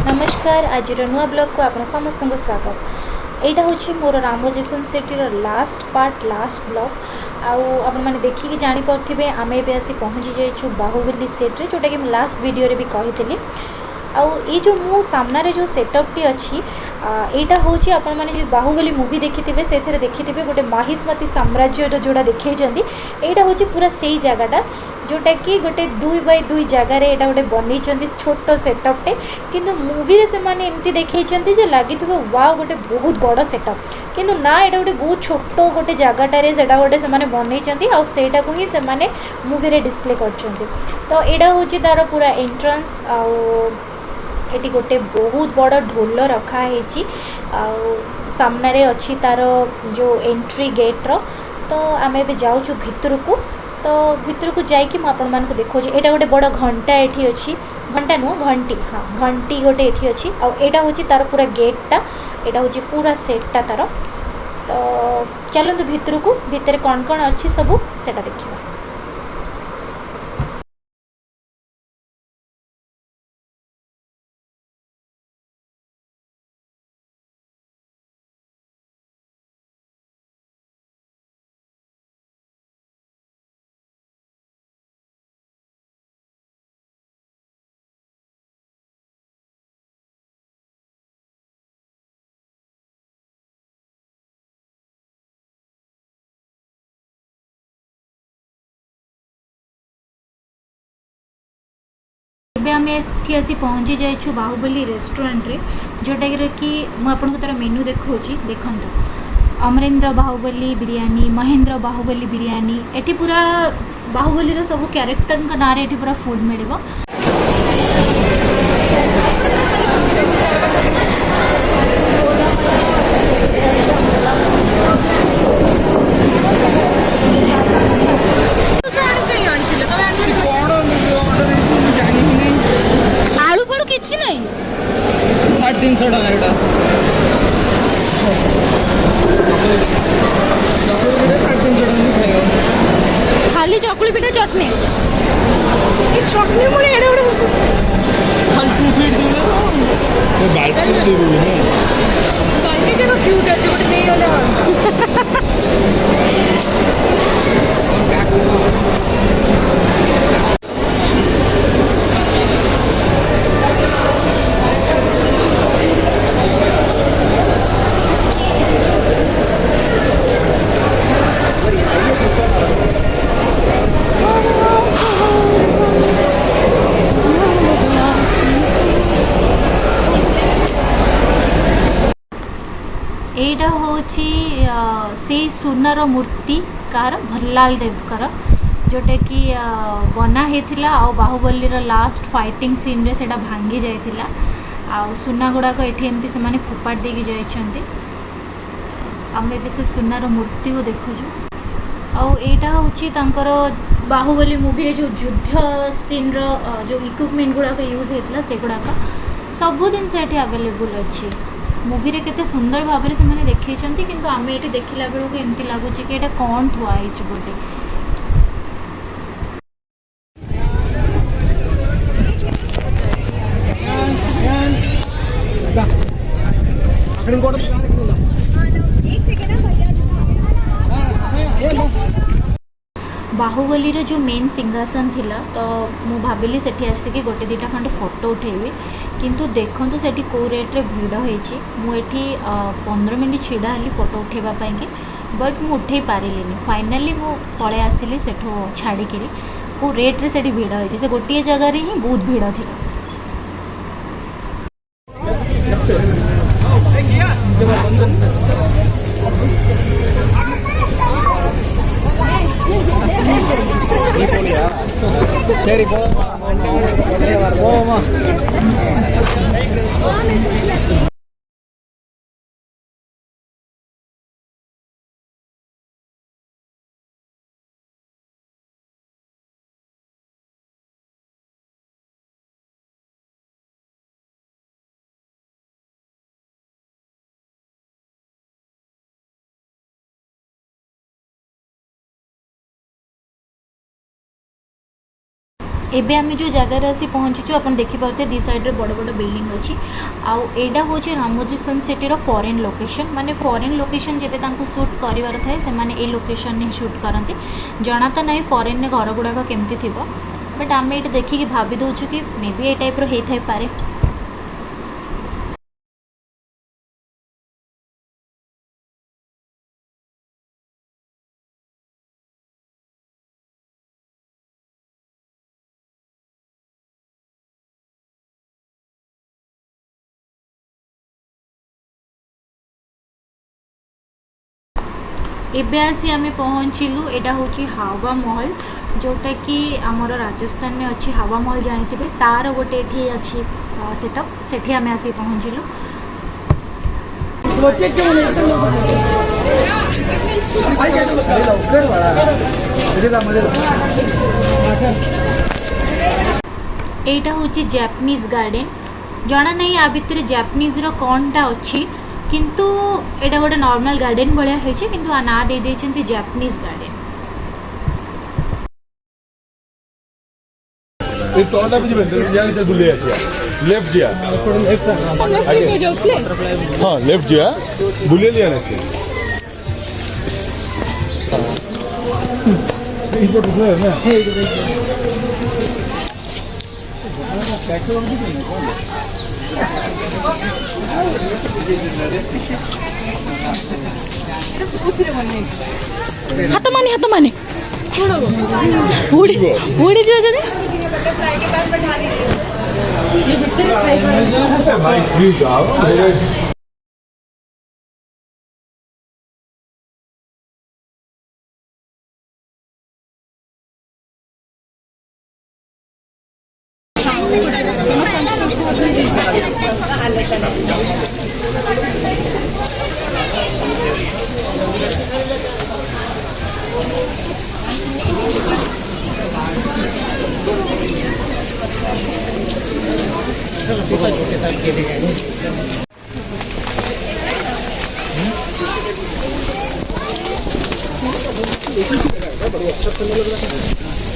नमस्कार आज नुआ ब्लॉग को आप समस्त को स्वागत। यहाँ हूँ मोर Ramoji film city last part last blog आपण मैंने देखिए जापे आम ए आसी पहुँची जाइए बाहुबली सेट्रे जोटा कि लास्ट वीडियो भी कही ये जो मो सामने जो सेटअपटी अच्छी यहाँ हूँ आपण मैंने बाहुबली मूवी देखी थे से देखी गोटे माहिष्मती साम्राज्य जोड़ा देखी यहाँ हूँ पूरा से ही जगटा जोटा कि गोटे 2x2 जगार यहाँ गोटे बनई छोट सेटअपटे किंतु मूवी से माने एमती देखते लगी वाव गोटे बहुत बड़ सेटअप किंतु ना यहाँ गोटे बहुत छोट गोटे जगटारे से गोटे से बनई आईटा को ही से मूवी रे डिस्प्ले कर तो यहाँ हूँ तार पूरा एंट्रांस एटी गोटे बहुत बड़ ढोल रखाही सामने अच्छी तार जो एंट्री गेट्र तो आम ए जाऊँ भितर को तो भितर को जाकि मुझे देखो यहाँ गोटे बड़ घंटा ये अच्छी घंटा नुह घंटी हाँ घंटी गोटे ये अच्छी आईटा हूँ तार पूरा गेटटा यहाँ हूँ पूरा सेटटा तार तो चलतु भितर को भितर कौन कौन अच्छी सब सेटा देखा। ଏବେ ଆମେ ଏଠି ଆସି ପହଞ୍ଚି ଯାଇଛୁ ବାହୁବଲି ରେଷ୍ଟୁରାଣ୍ଟରେ जोटा कि मुझे तार मेनू देखा देखो अमरेंद्र बाहुबली बिरयानी महेंद्र बाहुबली बिरयानी एटी पूरा बाहुबली सब क्यारेक्टर ना रे पूरा फूड मिल आलू फलू किसी नहीं 350 टका खाली चकुली पिठा चटनी चटनी मुझे बाल्टी जगह क्यूट अच्छे गोटे नहीं गले यहाँ हूँ से सुनार मूर्ति कार भरलाल देवकर जोटा कि बनाही बाहुबली लास्ट फाइटिंग सीन रे सेटा भांगी जाइथिला आ सुना गुड़ाक ये एमती से फोपाड़ देकी जाइछन्ते आम भी से सुनार मूर्ति को देखुछु आईटा हूँ बाहुबली मूवी रे जो युद्ध सीन रो जो इक्विपमेंट गुड़ाक यूज होता से गुड़ाक सब जिन से अवेलेबल अच्छी मूवी रे केते सुंदर भाव में से देखते किंतु आम ये देखला बेलू एमती लगुच कि यहाँ कौन थुआई बोले बाहुबली रो जो मेन सिंहासन थिला तो मु भाबिली सेठी आसिकी गोटे दुटा खंडे फोटो उठेबी किंतु देखो सेठी को रेट रे भीड़ होइछि मु एठी 15 मिनिट छिड़ा हली फोटो उठेबा पाई के बट मु उठे पारिलिनी फाइनली मु पळे आसिली सेठो छाड़ी करी को रेट रे सेठी भीड़ होइछि से गोटिए जगह रे ही बहुत भीड़ थिला। சரி போமா एबे आम जो जगार आसी पहुँचीचु आप देखिपे दी साइड बड़ बड़ बिल्डिंग अच्छी आउ एटा हूँ Ramoji film city foreign location माने फॉरेन लोकेशन जब शूट कर थाए से माने ए लोकेशन ही शूट करती जना तो ना फॉरेन में घर गुड़ाक केमती थी बट आम ये देखिए भाभी दौचु कि मे बी ए टाइप होता पारे। एबे आसी आमे पहुँचलु एटा हूँ हावा महल जोटा कि आमर राजस्थान में अच्छी हावा महल जानी तार गोटे ये अच्छी सेटअप सेठी आमे आसी पहुँचलु। एटा हूँ जापानीज गार्डन जना नहीं आ भितर जापानीज रो कौनटा अच्छी किंतु एटा गोटे नॉर्मल गार्डन भाया होइछे किंतु आ ना दे देछन्ती जापानीज गार्डन। ए तोला भी बंद जाने ते बुले आछिया लेफ्ट जिया हां लेफ्ट जिया बुले लिया ने ई तो बुले ना हाथ माने उड़ी जो जने भाई प्लीज आओ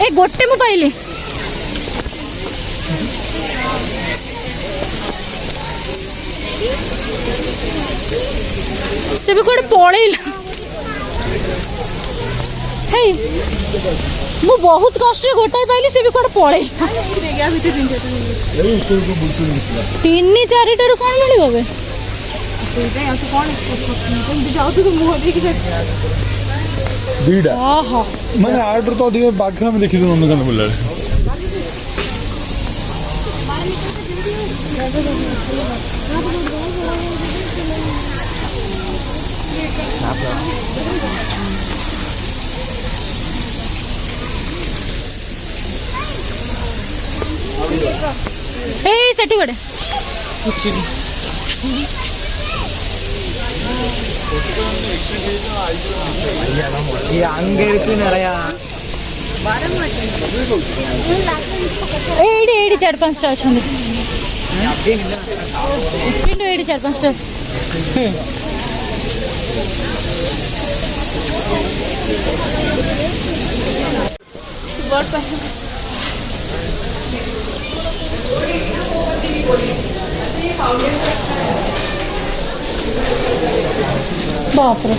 ए गोटे मु पाइले से भी कोड़े पड़ेला हे मु बहुत कष्ट गोटाई पाइली से भी कोड़े पड़ेला तीन चारिटार कौन मिल बे बीड़ा आहा माने आर्डर तो अधिक बाघा में देखि नंदनकानन बुला ए सेठी गोटे एडी एडी 4-5टा अच्छा पिंडो एडी 4-5टा बाप रे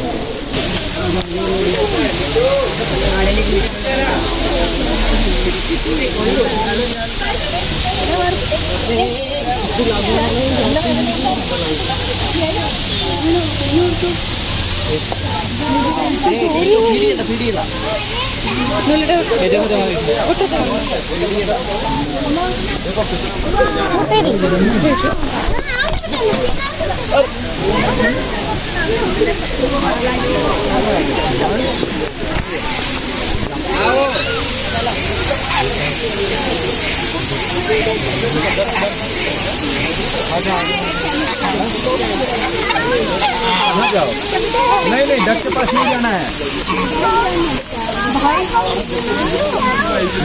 नहीं नहीं डक के पास नहीं जाना है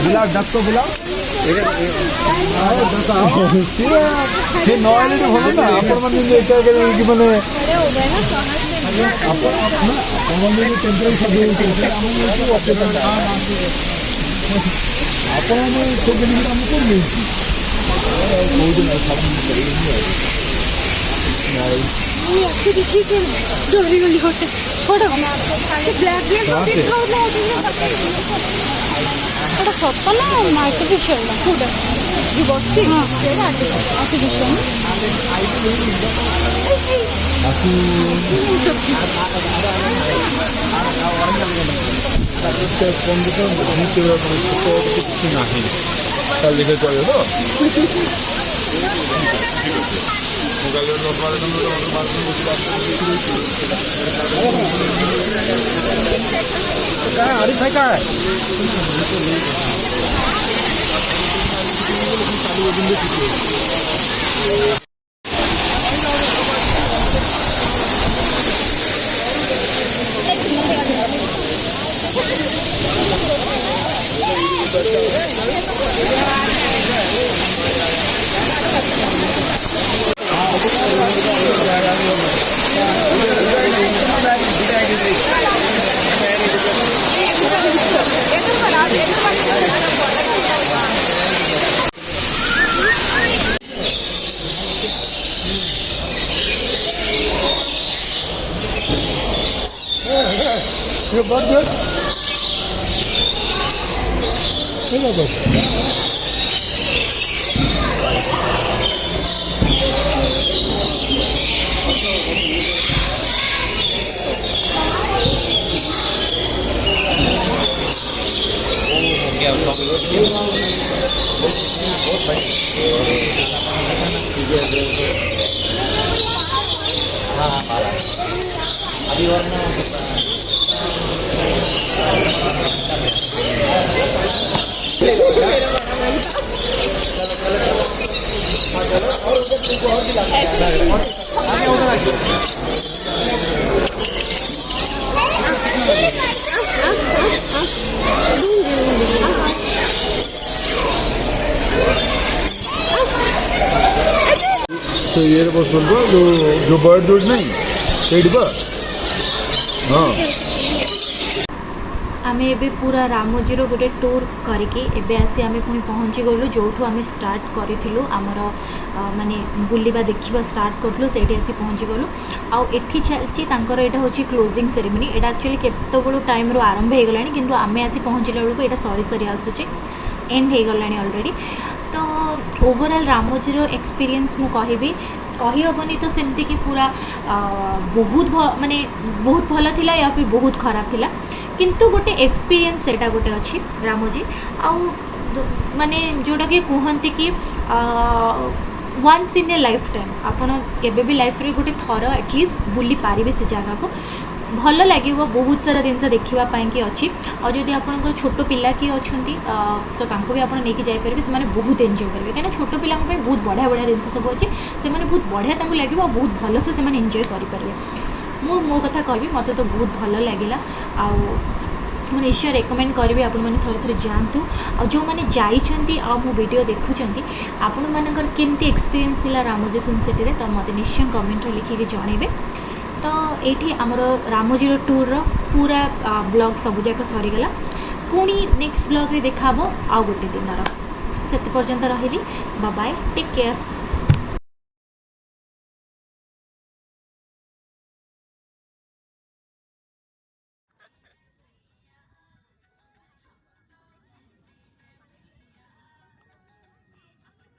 बुलाओ डक को बुलाओ से नॉलेज होगा ना अपन मन में क्या करेंगे कि माने अपन अपन में टेंपरेचर सब ଆପଣମାନେ ସେ ଜିନିଷଟା ଆମେ କରିଦେଇଛୁ କହୁଛନ୍ତି ଆଉ ଛାଡ଼ ନାଇଁ ଡରିଗଲି ଗୋଟେ ଏଇଟା ସତ ନା ଆର୍ଟିଫିସିଆଲ ନା କୋଉଟା ଯୋଉ ବସି ହଁ ସେଇଟା ଆର୍ଟିଫିସିଆଲ କିଛି ନାହିଁ ତାହେଲେ ଦେଖେ ଚଳିବ ତ अरे भाई का है ये बहुत गुड ये बहुत तो ये बस बोल जो बर्ड जोड़ नहीं ସେଇଠି ବା ହଁ आमे एबे पूरा रामोजीरो गोटे टूर करके एबे आसी आमे पुणी पहुँची गलु जोठू आमे स्टार्ट करिथिलु आमर माने बुलिबा देखिबा स्टार्ट करथलु सेठी आसी पहुँची गलु आउ एठी चलछि तांकर एटा होछि क्लोजिंग सेरेमनी एटा एक्चुअली केतबळु टाइम रो आरंभ हे गलानी किंतु आमे आसी पहुँचिला बेलको एटा सरी सरी आसुछि एंड हे गलानी ऑलरेडी तो ओवरऑल रामोजीरो एक्सपीरियंस मु कहिबी कही हेनी तो सेमती कि पूरा बहुत माने बहुत भल थिला या फिर बहुत खराब थिला किंतु गोटे एक्सपीरियंस सेटा गोटे अच्छी रामोजी आउ माने जोटा कि कहते कि once in a lifetime आपड़ केबे भी लाइफ रे गोटे थर एटलिस्ट बुली पारिबे से जगह को भल लगे बहुत सारा जिनस देखापी कि अच्छी और जदि आपंकर छोट पिला किए अच्छा तो तांको भी आपड़ नहीं जापर से बहुत एंजॉय करेंगे कहीं छोट पिला बहुत बढ़िया बढ़िया जिन सब अच्छी से बहुत बढ़िया लगे बहुत भल से एंजॉय करेंगे मु मो कथा कहि मत तो बहुत भल लगे आउ निश्चय रेकमेंड करी आपण मैंने थरे थरे जातु और जो मैंने जाइछंती आ मो वीडियो देखुंती आपण मानकर केमती एक्सपीरियंस थिला रामोजी फिल्म सिटी तो मत निश्चय कमेंट लिखिक जनइबे तो ये आमर रामोजीर टूर पूरा ब्लॉग सबुजाक सरीगला पुणी नेक्स्ट ब्लॉग रे देखा आउ गोटे दिन से पर्यंत रही बाय बाय टेक केयर।